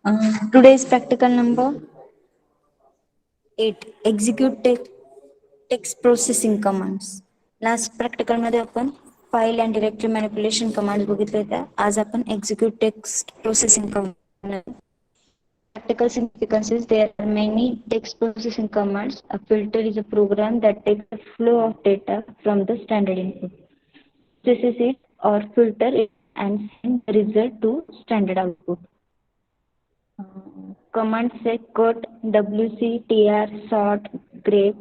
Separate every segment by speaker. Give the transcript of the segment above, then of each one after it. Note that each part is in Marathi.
Speaker 1: Today's practical number 8. Execute text processing commands. Last practical मध्ये आपण file and directory manipulation command बघितले होत्या. आज आपण execute text processing command. Practical significances: there are many text processing commands. A filter is a program that takes the flow of data from the standard input, processes it or filter it, and send the result to standard output. Commands say cut, WC, TR, sort, grep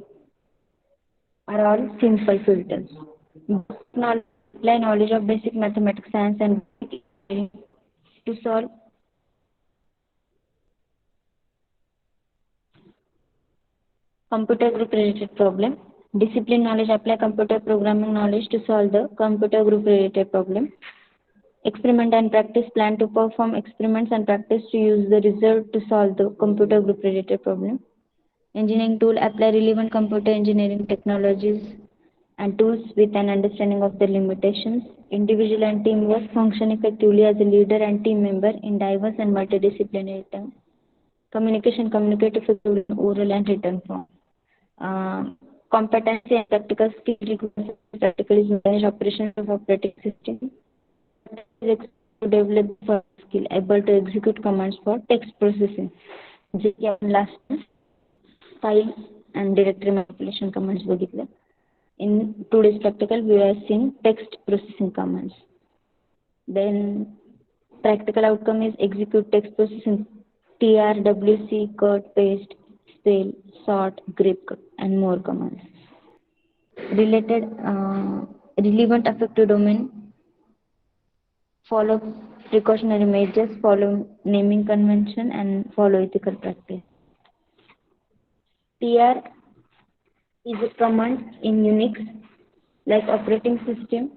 Speaker 1: are all simple filters. Apply knowledge of basic mathematics, science, and to solve computer group related problem. Discipline knowledge: apply computer programming knowledge to solve the computer group related problem. Experiment and practice: plan to perform experiments and practice to use the result to solve the computer group related problem. Engineering tool: apply relevant computer engineering technologies and tools with an understanding of their limitations. Individual and teamwork: function effectively as a leader and team member in diverse and multidisciplinary teams. Communication: communicate effectively in oral and written form. Competency and practical skill requires practically manage operation of operating system. To develop for skill able to execute commands for text processing. जे की आपण last file and directory manipulation commands बघितले. In today's practical, we are seeing text processing commands. Then practical outcome is execute text processing: tr, wc, cut, paste, spell, sort, grep, and more commands. Related relevant affected domain: follow precautionary measures, follow naming convention, and follow ethical practice. tr is a command in Unix, like operating system.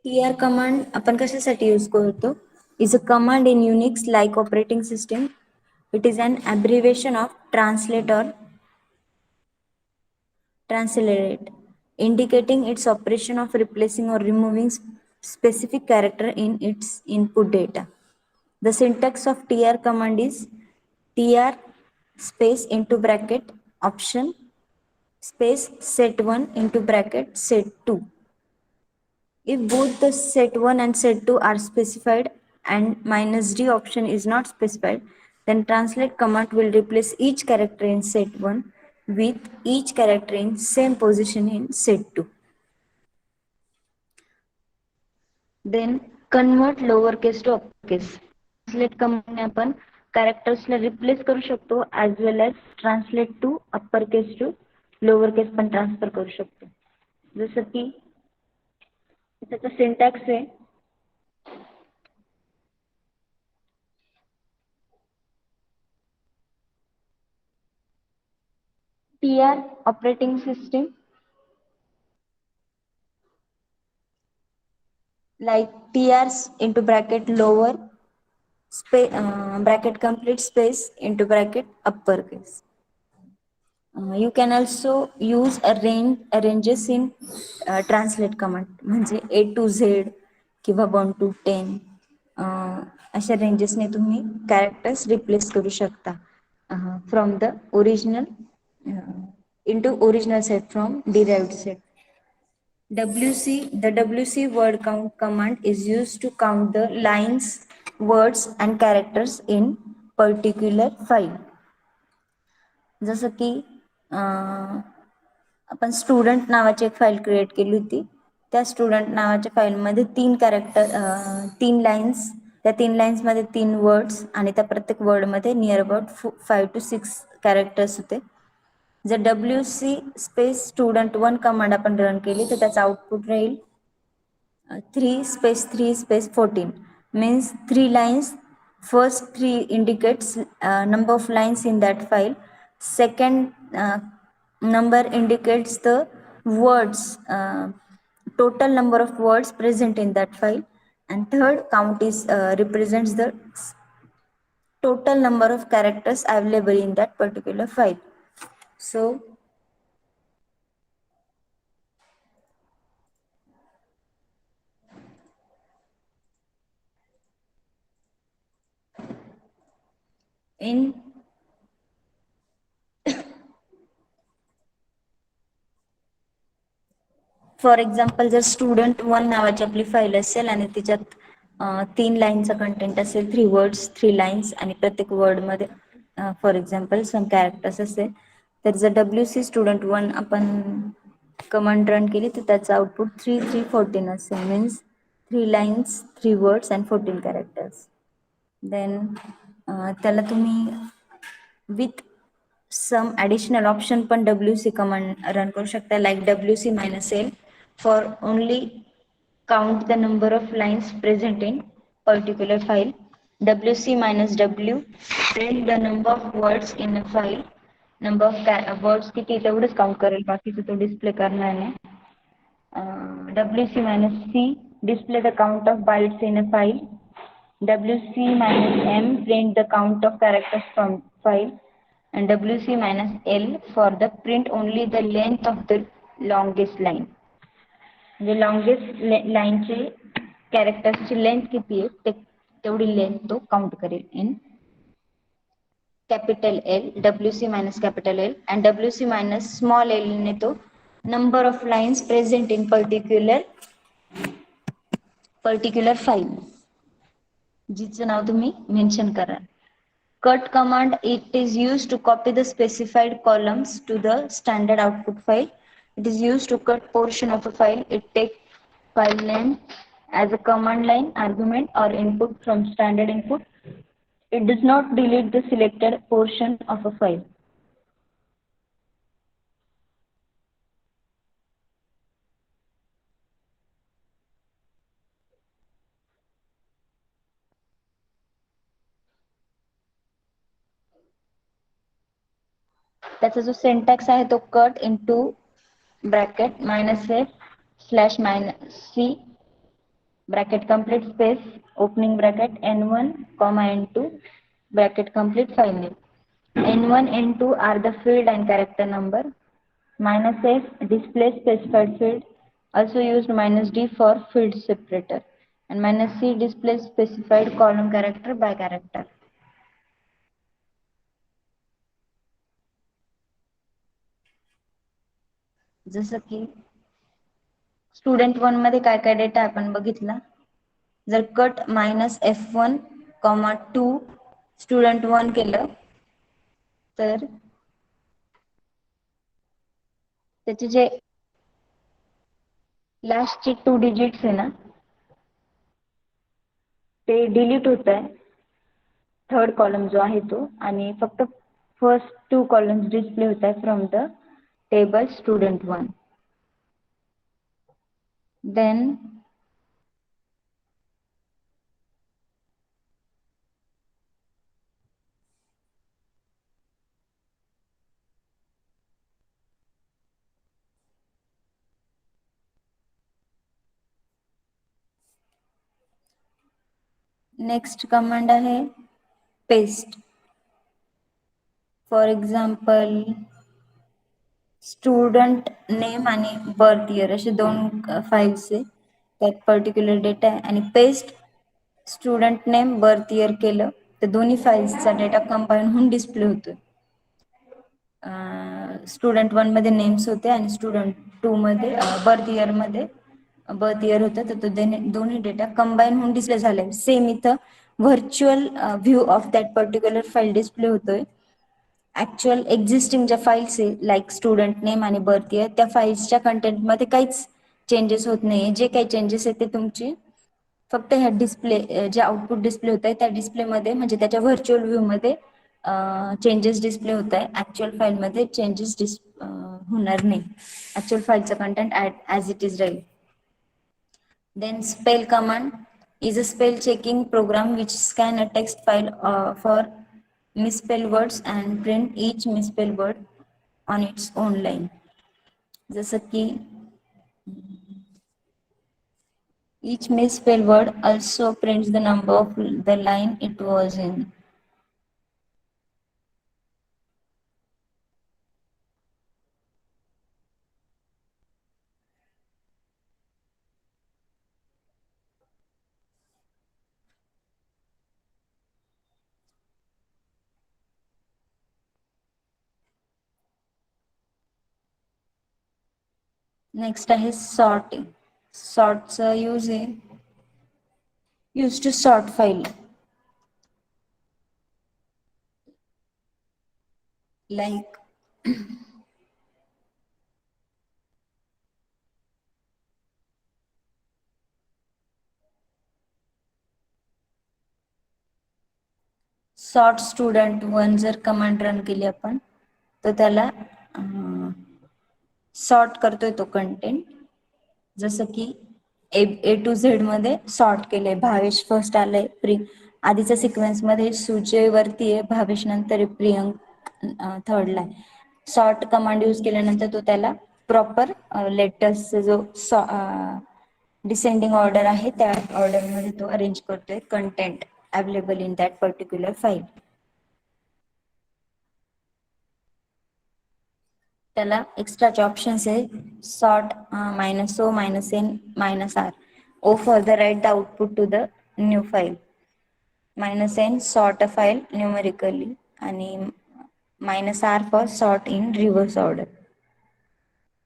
Speaker 1: tr command आपण कशासाठी यूज करतो? is a command in Unix like operating system. It is an abbreviation of translate, indicating its operation of replacing or removing specific character in its input data. The syntax of tr command is tr space into bracket option space set1 into bracket set2. If both the set1 and set2 are specified and -d option is not specified, then translate command will replace each character in set1 with each character in same position in set2. Then convert lowercase to uppercase. Translate command ने आपण characters ला replace करू शकतो as well as translate to uppercase to lowercase पण transfer करू शकतो. जसं की त्याचा syntax आहे tr operating system like tr into bracket lower space bracket complete space into bracket uppercase. You can also use ranges in translate command म्हणजे A to Z किंवा 1 to 10 अशा रेंजेसने तुम्ही कॅरेक्टर्स रिप्लेस करू शकता from the original into original set from derived set. The WC word count command is used to count the lines, words and characters in particular file. जसं की आपण स्टुडंट नावाची एक फाईल क्रिएट केली होती. त्या स्टुडंट नावाच्या फाईलमध्ये 3 कॅरेक्टर 3 लाईन्स, त्या 3 लाईन्समध्ये 3 वर्ड्स आणि त्या प्रत्येक वर्डमध्ये नियर अबाउट 5 to 6 कॅरेक्टर्स होते. जर WC स्पेस student1 कमांड आपण रन केली तर त्याचा आउटपुट राहील 3 space 3 space 14 means 3 lines First three indicates number of lines in that file. Second number indicates the words, total number of words present in that file. And third count is represents the total number of characters available in that particular file. So in for example जर स्टुडंट वन नावाची आपली फाईल असेल आणि त्याच्यात 3 लाईनचा कंटेंट असेल, 3 वर्ड्स 3 लाईन्स आणि प्रत्येक वर्डमध्ये फॉर एक्झाम्पल सम कॅरेक्टर्स असेल, तर जर WC स्टुडंट वन आपण कमांड रन केली तर त्याचं आउटपुट 3314 असेल, means 3 lines 3 words and 14 characters. Then त्याला तुम्ही विथ सम ॲडिशनल ऑप्शन पण WC कमांड रन करू शकता, like WC -L for only count the number of lines present in particular file. WC -W print the number of words in a file. Number of words किती तेवढंच काउंट करेल, बाकीचं तो डिस्प्ले करणार नाही. WC -C display the count of bytes in a file. WC -M print the count of characters from file. And WC -L for the print only the length of the longest line. म्हणजे लॉंगेस्ट लाईनचे कॅरेक्टर्सची लेंथ किती आहे तेवढी लेंथ तो काउंट करेल in capital L, WC -capital L and WC -small l ने तो number of lines present in particular file जिचं नाव तुम्ही मेन्शन करा. Cut command, it is used to copy the specified columns to the standard output file. It is used to cut portion of a file. It takes file name as a command line argument or input from standard input. It does not delete the selected portion of a file. त्याचा जो सिंटॅक्स आहे तो cut into bracket -f/-c bracket complete space opening bracket n1 comma n2 bracket complete file name. n1 n2 are the field and character number. -f display specified field, also used -d for field separator, and -c display specified column character by character. जसं की स्टुडंट वन मध्ये काय काय डेटा आपण बघितला. जर कट -f1, 2 स्टुडंट वन केलं तर त्याचे जे लास्टचे 2 डिजिट्स आहे ना ते डिलीट होत आहे, थर्ड कॉलम जो आहे तो, आणि फक्त फर्स्ट 2 कॉलम्स डिस्प्ले होत आहे from the table student one. Then next command आहे paste. For example student name आणि बर्थ इयर असे 2 फाईल्स आहे, त्यात पर्टिक्युलर डेटा आहे, आणि paste student name birth year केलं तर दोन्ही फाईल्सचा डेटा कंबाईन होऊन डिस्प्ले होतोय. स्टुडंट वन मध्ये नेम्स होते आणि स्टुडंट टू मध्ये बर्थ इयर होतं, तर तो दोन्ही डेटा कंबाईन होऊन डिस्प्ले झालाय. सेम इथं virtual view of that particular file display होतोय. ऍक्च्युअल एक्झिस्टिंग ज्या फाईल्स आहे लाईक स्टुडंट नेम आणि बर्थ इयर, त्या फाईल्सच्या कंटेंटमध्ये काहीच चेंजेस होत नाहीये. जे काही चेंजेस आहेत ते तुमची फक्त ह्या डिस्प्ले जे आउटपुट डिस्प्ले होत आहे त्या डिस्प्लेमध्ये, म्हणजे त्याच्या व्हर्च्युअल व्ह्यू मध्ये चेंजेस डिस्प्ले होत आहे. ऍक्च्युअल फाईल मध्ये चेंजेस होणार नाही. ऍक्च्युअल फाईलचं कंटेंट ऍज इट इज राहील. Then spell command, is a spell checking program which scan a text file for misspelled words and print each misspelled word on its own line. जसं की each misspelled word also prints the number of the line it was in. Next आहे सॉर्टिंग. सॉर्टचा यूज आहे use to sort file like sort student one जर कमांड रन केली आपण तर त्याला सॉर्ट करतोय तो कंटेंट. जसं की ए टू झेड मध्ये सॉर्ट केलंय. भावेश फर्स्ट आलंय, आधीच्या सिक्वेन्स मध्ये सुजय वरती आहे, भावेश नंतर आहे, प्रियंक थर्डला आहे. सॉर्ट कमांड यूज केल्यानंतर तो त्याला प्रॉपर लेटर्सचा जो डिसेंडिंग ऑर्डर आहे त्या ऑर्डर मध्ये तो अरेंज करतोय content available in that particular file. त्याला एक्स्ट्राचे ऑप्शन्स आहे sort -o -n -r. O for the write the output to the new file. -n sort a file numerically आणि -r for sort in reverse order.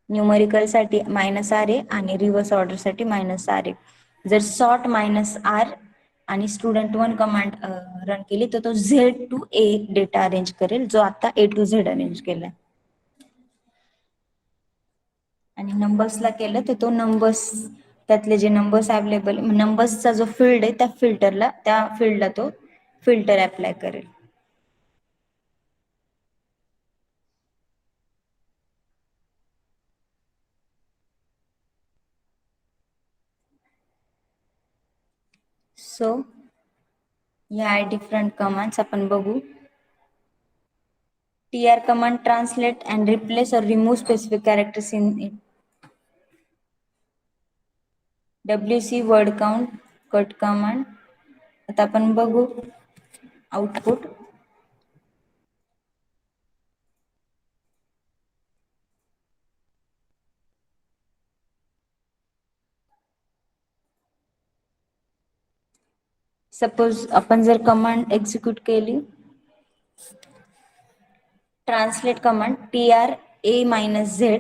Speaker 1: Numerical साठी -r आहे आणि रिव्हर्स ऑर्डर साठी -r आहे. जर सॉर्ट -r आणि स्टुडंट वन कमांड रन केली तर तो Z to A data arrange करेल जो आता A to Z अरेंज केलाय. आणि नंबर्सला केलं तर तो नंबर्स त्यातले जे नंबर्स अवेलेबल नंबर्सचा जो फील्ड आहे त्या फील्डला तो फिल्टर अप्लाय करेल. सो या डिफरंट कमांड्स आपण बघू. tr command translate and replace or remove specific characters in it. wc word count cut command. आता आपण बघू आउटपुट. सपोज आपण जर कमांड एक्झिक्यूट केली translate command TR A-Z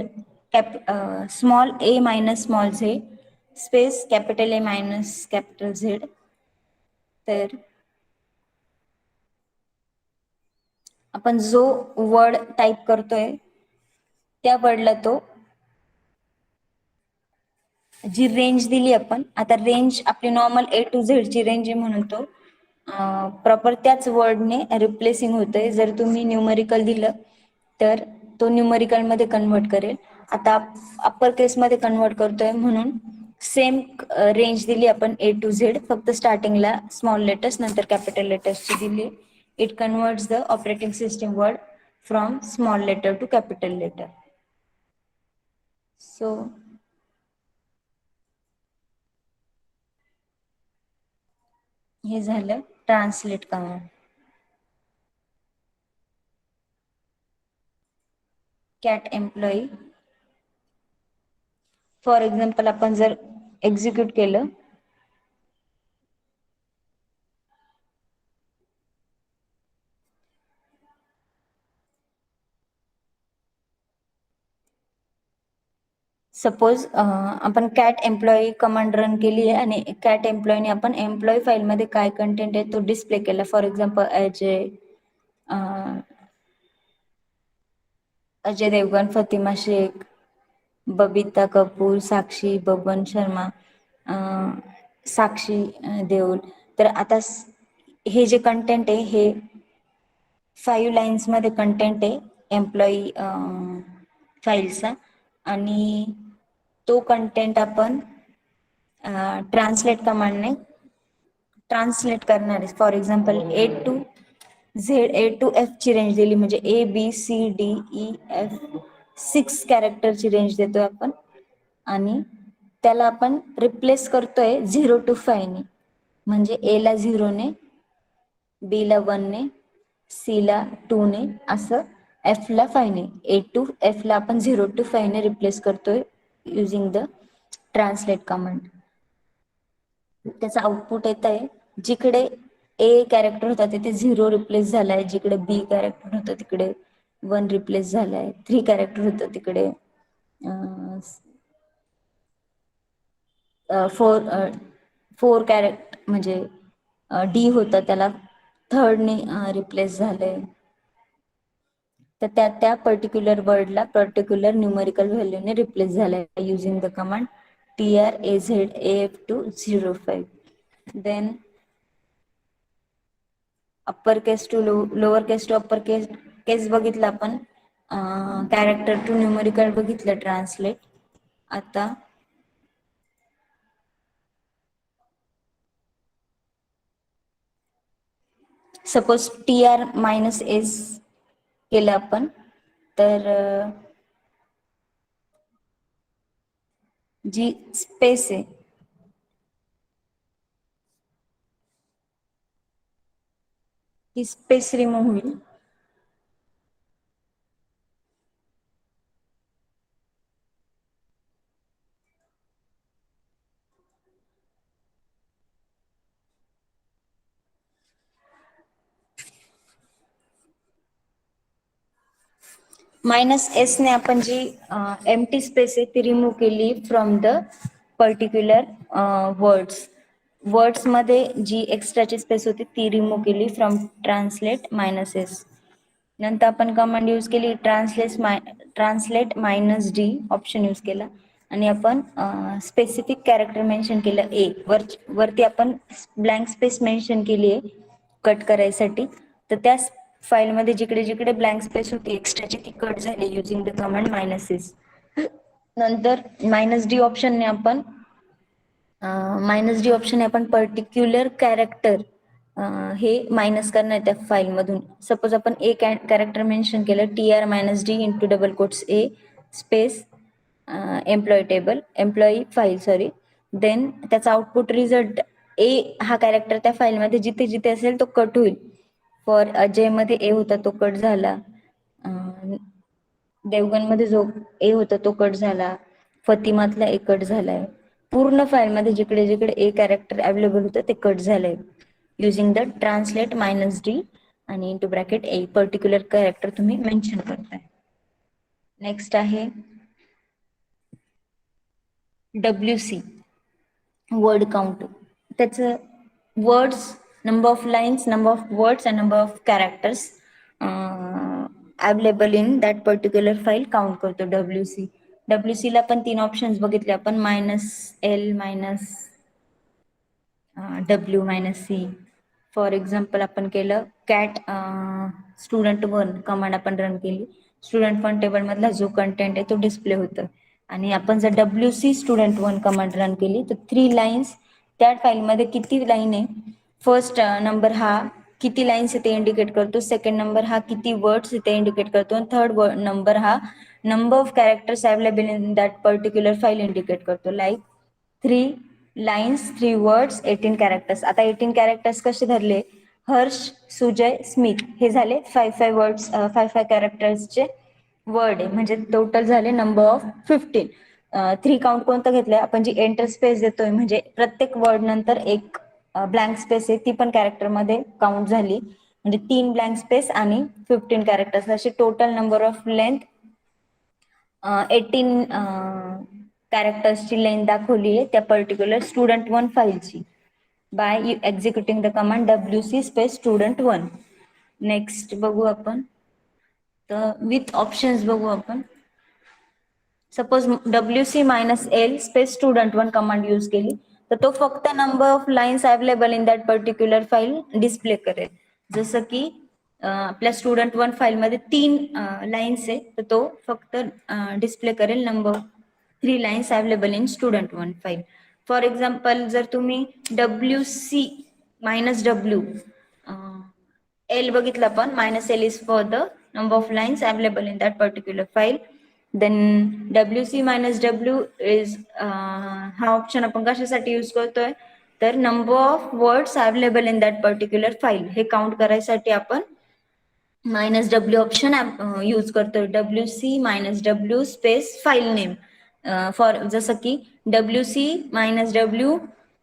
Speaker 1: small a minus small z space capital A minus capital Z. तर आपण जो वर्ड टाईप करतोय त्या वर्डला तो जी रेंज दिली आपण आता रेंज आपली नॉर्मल A to Z ची रेंज आहे म्हणून तो प्रॉपर त्याच वर्डने रिप्लेसिंग होतोय. जर तुम्ही न्यूमरिकल दिलं तर तो न्यूमरिकल मध्ये कन्वर्ट करेल. आता अप्पर केस मध्ये कन्वर्ट करतोय म्हणून सेम रेंज दिली आपण A to Z फक्त स्टार्टिंगला स्मॉल लेटर्स नंतर कॅपिटल लेटर्सची दिली. It converts the operating system word from small letter to capital letter. So हे झालं translate command. Cat employee for example आपण जर एक्झिक्यूट केलं सपोज आपण कॅट एम्प्लॉई कमांड रन केली आहे आणि कॅट एम्प्लॉईने आपण एम्प्लॉई फाईलमध्ये काय कंटेंट आहे तो डिस्प्ले केला. फॉर एक्झाम्पल अजय देवगन, फतिमा शेख, बबिता कपूर, साक्षी, बबन शर्मा, साक्षी देओल. तर आता हे जे कंटेंट आहे हे 5 लाईन्स मध्ये कंटेंट आहे एम्प्लॉई फाईलचा आणि तो कंटेंट आपण ट्रान्सलेट कमांडने ट्रान्सलेट करणार आहे. For example A to Z, A to F ची रेंज दिली म्हणजे ABCDEF 6 कॅरेक्टरची रेंज देतोय आपण आणि त्याला आपण रिप्लेस करतोय 0 to 5 ने, म्हणजे A ला 0 ने, B ला 1 ने, C ला 2 ने, असं F ला 5 ने. A to F ला आपण 0 to 5 ने रिप्लेस करतोय युजिंग द ट्रान्सलेट कमांड. त्याचं आउटपुट येत आहे, जिकडे A कॅरेक्टर होता तिथे 0 रिप्लेस झालाय, जिकडे B कॅरेक्टर होतं तिकडे 1 रिप्लेस झालाय, 3 कॅरेक्टर होतं तिकडे 4 कॅरेक्टर म्हणजे D होतं त्याला 3rd ने रिप्लेस झालंय. तर त्या पर्टिक्युलर वर्डला पर्टिक्युलर न्यूमरिकल व्हॅल्यूने रिप्लेस झालाय using the command TRAZAF205. Then upper case to lower case to upper case बघितलं आपण, कॅरेक्टर टू न्यूमरिकल बघितलं ट्रान्सलेट. आता सपोज TR-S केलं आपण, तर जी स्पेस आहे ती स्पेस रिमूव्ह होईल. -S ने आपण जी एम्प्टी स्पेस आहे ती रिमूव्ह केली फ्रॉम द पर्टिक्युलर वर्ड्स मध्ये जी एक्स्ट्राची स्पेस होती ती रिमूव्ह केली फ्रॉम ट्रान्सलेट -S. नंतर आपण कमांड यूज केली ट्रान्सलेट -D ऑप्शन यूज केला आणि आपण स्पेसिफिक कॅरेक्टर मेन्शन केलं वरती आपण ब्लँक स्पेस मेन्शन केली आहे कट करायसाठी. तर त्या फाईलमध्ये जिकडे जिकडे ब्लँक स्पेस होती एक्स्ट्राची ती कट झाली युजिंग द कमांड -S. नंतर -D ऑप्शनने आपण पर्टिक्युलर कॅरेक्टर हे मायनस करणार त्या फाईलमधून. सपोज आपण कॅरेक्टर मेन्शन केलं TR-D into double quotes A space employee file sorry. Then त्याचा आउटपुट रिझल्ट हा कॅरेक्टर त्या फाईलमध्ये जिथे जिथे असेल तो कट होईल. फॉर अजय मध्ये A होता तो कट झाला, देवगन मध्ये जो A होता तो कट झाला, फतिमातला A कट झालाय. पूर्ण फाईलमध्ये जिकडे जिकडे A कॅरेक्टर अवेलेबल होतं ते कट झालंय युजिंग द ट्रान्सलेट -D आणि into bracket A particular character तुम्ही मेन्शन करताय. नेक्स्ट आहे WC वर्ड काउंट. त्याचं words, number of lines, number of words and number of characters available in that particular file count करतो WC. WC ला पण 3 ऑप्शन्स बघितले आपण -L -W -C. For example आपण केलं कॅट student1 कमांड आपण रन केली, student1 टेबल मधला जो कंटेंट आहे तो डिस्प्ले होतं. आणि आपण जर WC student1 कमांड रन केली तर 3 लाईन्स त्या फाईलमध्ये किती लाईन आहे, फर्स्ट नंबर हा किती लाईन्स ते इंडिकेट करतो, सेकंड नंबर हा किती वर्ड्स ते इंडिकेट करतो आणि थर्ड नंबर हा number of characters available in that particular file indicate करतो. Like 3 lines 3 words 18 characters. आता 18 कॅरेक्टर्स कसे धरले, हर्ष, सुजय, स्मित हे झाले 5 वर्ड्स 5 कॅरेक्टर्सचे वर्ड आहे, म्हणजे टोटल झाले नंबर ऑफ 15. 3 काउंट कोणतं घेतलंय आपण, जी एंटर स्पेस देतोय म्हणजे प्रत्येक वर्ड नंतर एक ब्लँक स्पेस आहे ती पण कॅरेक्टर मध्ये काउंट झाली, म्हणजे 3 ब्लँक स्पेस आणि 15 कॅरेक्टर्स अशी टोटल नंबर ऑफ लेंथ 18 कॅरेक्टर्सची लेंथ दाखवली आहे त्या पर्टिक्युलर student1 फाईलची by executing the command WC space student1. Next बघू आपण, तर विथ ऑप्शन्स बघू आपण. Suppose WC -L space student1 command use केली तर तो फक्त number of lines available in that particular file display करेल. जसं की आपल्या student1 फाईलमध्ये 3 लाईन्स आहे तर तो फक्त डिस्प्ले करेल number 3 lines available in student1 file. For example जर तुम्ही WC मायनस डब्ल्यू एल बघितलं आपण, minus L is for the number of lines available in that particular file. Then W C minus W is, हा ऑप्शन आपण कशासाठी यूज करतोय, तर number of words available in that particular file हे काउंट करायसाठी आपण मायनस डब्ल्यू ऑप्शन यूज करतोय. W C minus W space file name, for जसं की W C minus W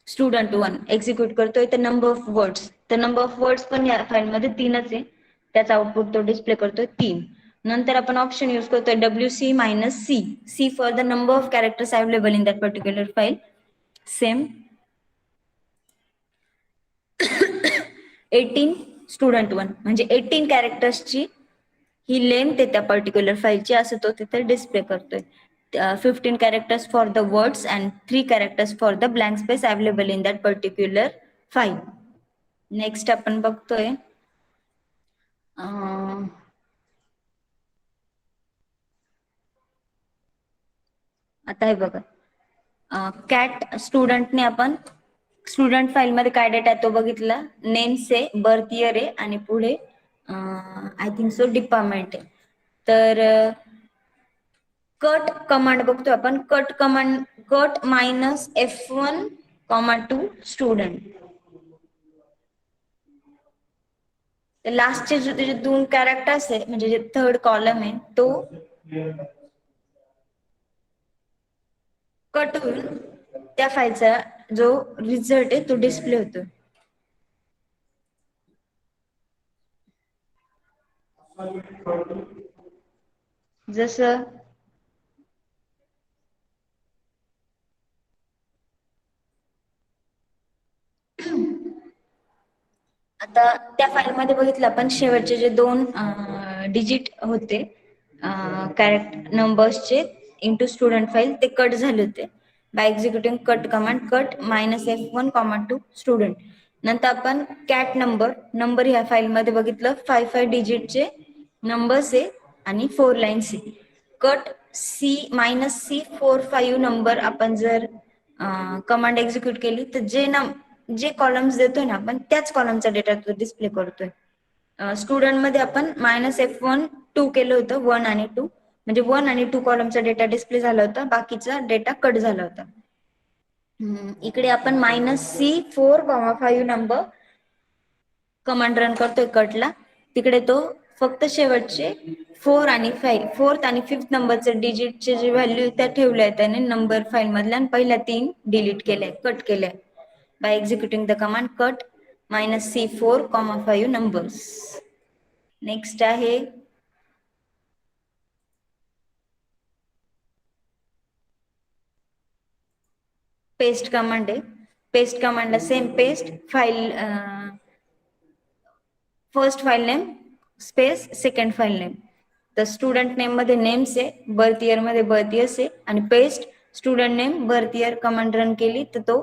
Speaker 1: student one execute करतोय तर नंबर ऑफ वर्ड्स, तर नंबर ऑफ वर्ड्स पण या फाईलमध्ये 3च आहे, त्याचा आउटपुट तो डिस्प्ले करतोय 3. नंतर आपण ऑप्शन यूज करतोय W C minus C, C for the number of characters available in that particular file. Same 18 student one म्हणजे 18 कॅरेक्टर्सची ही लेंथ आहे त्या पर्टिक्युलर फाईलची, असं तो तिथे डिस्प्ले करतोय. 15 characters for the words and 3 characters for the blank space available in that particular file. Next आपण बघतोय आता हे बघा, कॅट स्टुडंटने आपण स्टुडंट फाईल मध्ये काय डेटा आहे तो बघितला, नेम्स आहे, बर्थ इयर आहे आणि पुढे आय थिंक सो डिपार्टमेंट आहे. तर कट कमांड बघतोय आपण, cut command cut minus F1 2 student. लास्टचे जे 2 कॅरेक्टर्स आहे म्हणजे जे थर्ड कॉलम आहे तो कट होऊन त्या फाईलचा जो रिझल्ट आहे तो डिस्प्ले होतो. जसं आता त्या फाईलमध्ये बघितलं आपण शेवटचे जे 2 डिजिट होते कॅरेक्टर नंबर्सचे इंटू स्टुडंट फाईल ते कट झाले होते by executing cut command, cut minus F1 2 student. नंतर आपण कॅट नंबर ह्या फाईलमध्ये बघितलं 5 डिजिटचे नंबर्स आहे आणि 4 लाईन्स आहे. Cut C minus C 4 5 number आपण जर कमांड एक्झिक्यूट केली तर जे कॉलम्स देतोय ना आपण त्याच कॉलमचा डेटा डिस्प्ले करतोय. स्टुडंट मध्ये आपण मायनस F1 2 केलं होतं, 1 आणि 2 म्हणजे 1 आणि 2 कॉलमचा डेटा डिस्प्ले झाला होता, बाकीचा डेटा कट झाला होता. इकडे आपण -C 4 5 नंबर कमांड रन करतोय कटला, तिकडे तो फक्त शेवटचे 4 आणि 5 फोर्थ आणि फिफ्थ नंबरचे डिजिटचे जे व्हॅल्यू त्या ठेवल्या आहेत त्याने नंबर फाईल मधल्या आणि पहिल्या 3 डिलीट केल्या, कट केल्या by executing the command cut -C 4 5 numbers. Next आहे पेस्ट कमांड आहे. पेस्ट कमांडला same paste file first file name space second file name, तर स्टुडंट नेम मध्ये नेम्स आहे, बर्थ इयर मध्ये बर्थ इयर्स आहे आणि paste student name birth year command run केली तर तो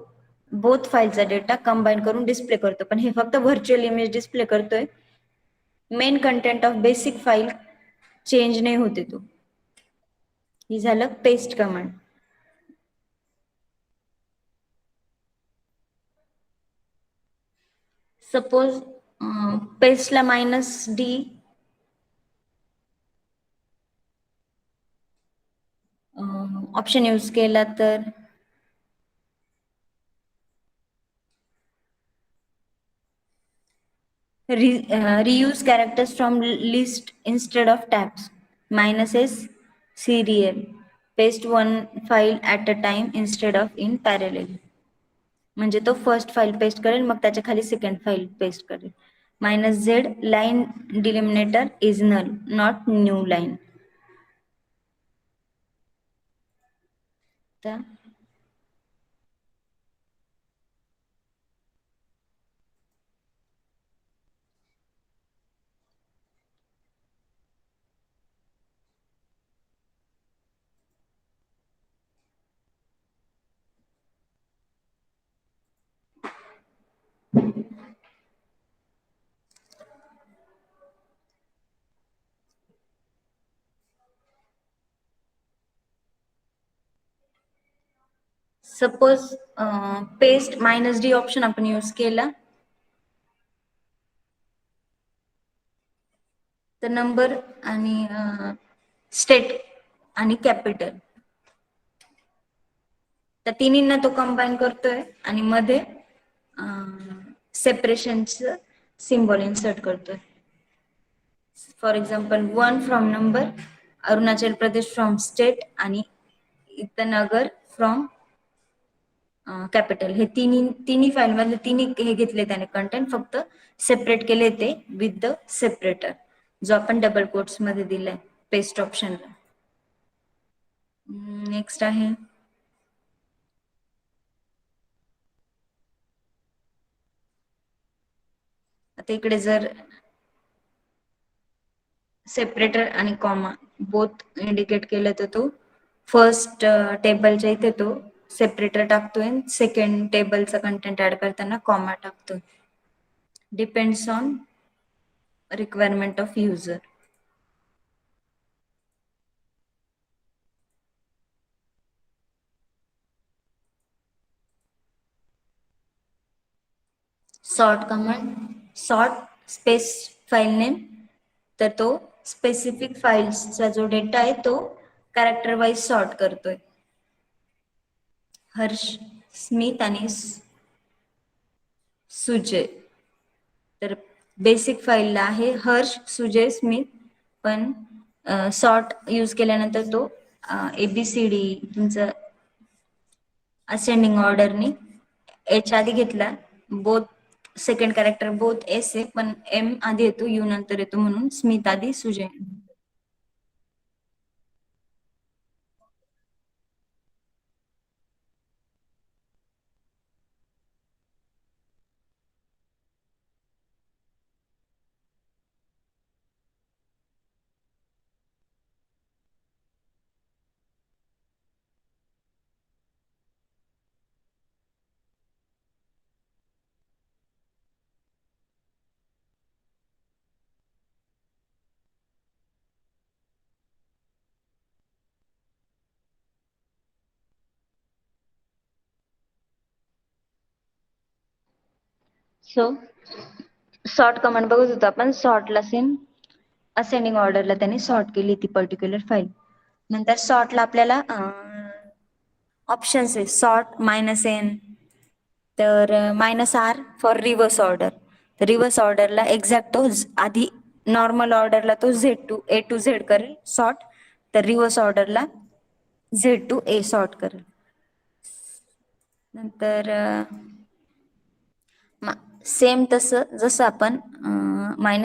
Speaker 1: बोथ फाईलचा डेटा कंबाईन करून डिस्प्ले करतो, पण हे फक्त व्हर्च्युअल इमेज डिस्प्ले करतोय. Main content of basic file change नाही होते तो. ही झालं पेस्ट कमांड. सपोज पेस्टला -D ऑप्शन यूज केला तर reuse characters from list instead of tabs, -S serial, paste one file at a time instead of in parallel. म्हणजे तो फर्स्ट फाईल पेस्ट करेल मग त्याच्या खाली सेकंड फाईल पेस्ट करेल. -Z line delimiter is null not new line. Suppose paste -D option आपण यूज केला तर नंबर आणि स्टेट आणि कॅपिटल त्या तिन्हींना तो कंबाईन करतोय आणि मध्ये सेपरेशनचं सिम्बॉल इन्सर्ट करतोय. For example 1 from number, Arunachal Pradesh from state आणि इतनगर फ्रॉम कॅपिटल. हे तिन्ही फाईल मधले तिन्ही हे घेतले त्याने कंटेंट, फक्त सेपरेट केले ते विथ द सेपरेटर, जो आपण डबल कोट्स मध्ये दिलाय पेस्ट ऑप्शनला. नेक्स्ट आहे आता इकडे जर सेपरेटर आणि कॉमा बोथ इंडिकेट केलं तर तो फर्स्ट टेबलच्या इथे तो सेपरेटर टाकतोय, सेकंड टेबलचा कंटेंट ऍड करताना कॉमा टाकतोय. Depends on requirement of user. Sort command, sort space file name, तर तो स्पेसिफिक फाईल्सचा जो डेटा आहे तो कॅरेक्टर वाईज सॉर्ट करतोय. हर्ष, स्मित आणि सुजय, तर बेसिक फाईलला आहे हर्ष, सुजय, स्मित, पण सॉर्ट यूज केल्यानंतर तो ABCD तुमचं असेंडिंग ऑर्डरनी H आधी घेतला, both second character both S आहे, पण M आधी येतो U नंतर येतो, म्हणून स्मित आधी सुजय. सो सॉर्ट कमांड बघत होतो आपण, सॉर्टला सेम असेंडिंग ऑर्डरला त्याने सॉर्ट केली ती पर्टिक्युलर फाईल. नंतर सॉर्टला आपल्याला ऑप्शन्स आहे, सॉर्ट -N, तर -R फॉर रिव्हर्स ऑर्डर. तर रिव्हर्स ऑर्डरला एक्झॅक्ट तो आधी नॉर्मल ऑर्डरला तो A to Z करेल सॉर्ट, तर रिव्हर्स ऑर्डरला Z to A सॉर्ट करेल. नंतर सेम तसं जसं आपण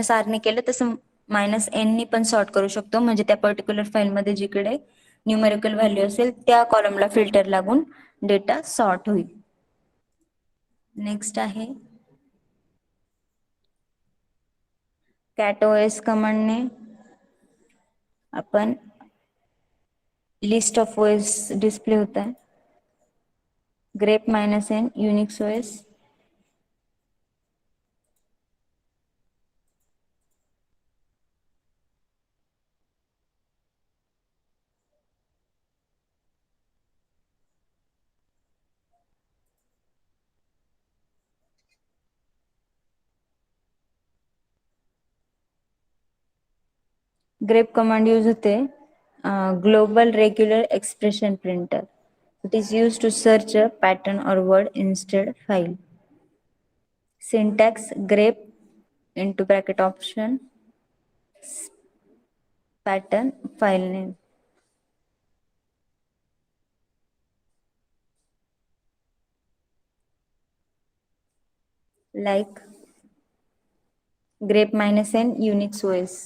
Speaker 1: -R ने केलं तसं -N नी पण सॉर्ट करू शकतो, म्हणजे त्या पर्टिक्युलर फाईलमध्ये जिकडे न्यूमेरिकल व्हॅल्यू असेल त्या कॉलमला फिल्टर लागून डेटा सॉर्ट होईल. नेक्स्ट आहे CatOS कमांडने आपण लिस्ट ऑफ OS डिस्प्ले होता है. grep -N Unix OS, grep command use होते global regular expression printer. It is use to search a pattern or word instead file. Syntax grep into bracket option pattern file name. Like grep -N Unix OS.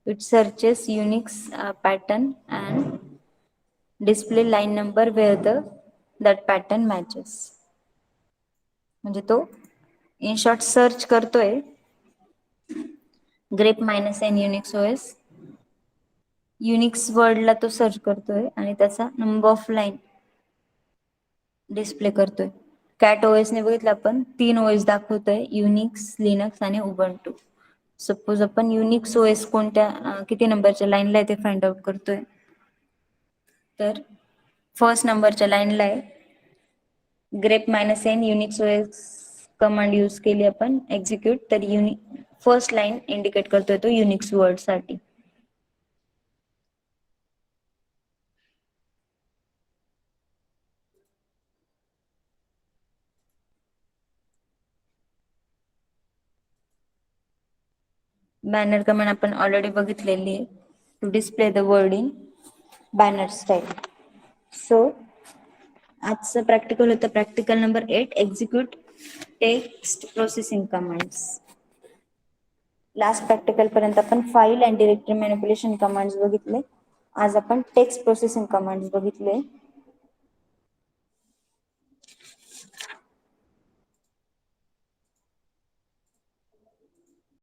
Speaker 1: It searches Unix pattern and display line number where that pattern matches. म्हणजे तो इन शॉर्ट सर्च करतोय grep -N Unix OS, Unix वर्डला तो सर्च करतोय आणि त्याचा नंबर ऑफ लाईन डिस्प्ले करतोय. कॅट OS ने बघितलं आपण 3 OS दाखवतोय, युनिक्स, लिनक्स आणि उबंटू. सपोज आपण युनिक्स OS कोणत्या किती नंबरच्या लाईनला आहे ते फाइंड आउट करतोय, तर फर्स्ट नंबरच्या लाईनला आहे. Grep -N Unix OS command use केली आपण एक्झिक्यूट, तर फर्स्ट लाईन इंडिकेट करतोय तो युनिक्स वर्ड साठी. बॅनर कमांड आपण ऑलरेडी बघितलेली आहे. To display the word in banner style. So आजचं प्रॅक्टिकल होतं practical number 8, execute text processing commands. Last practical पर्यंत आपण file and directory manipulation commands बघितले. आज आपण टेक्स्ट प्रोसेसिंग कमांड्स बघितले.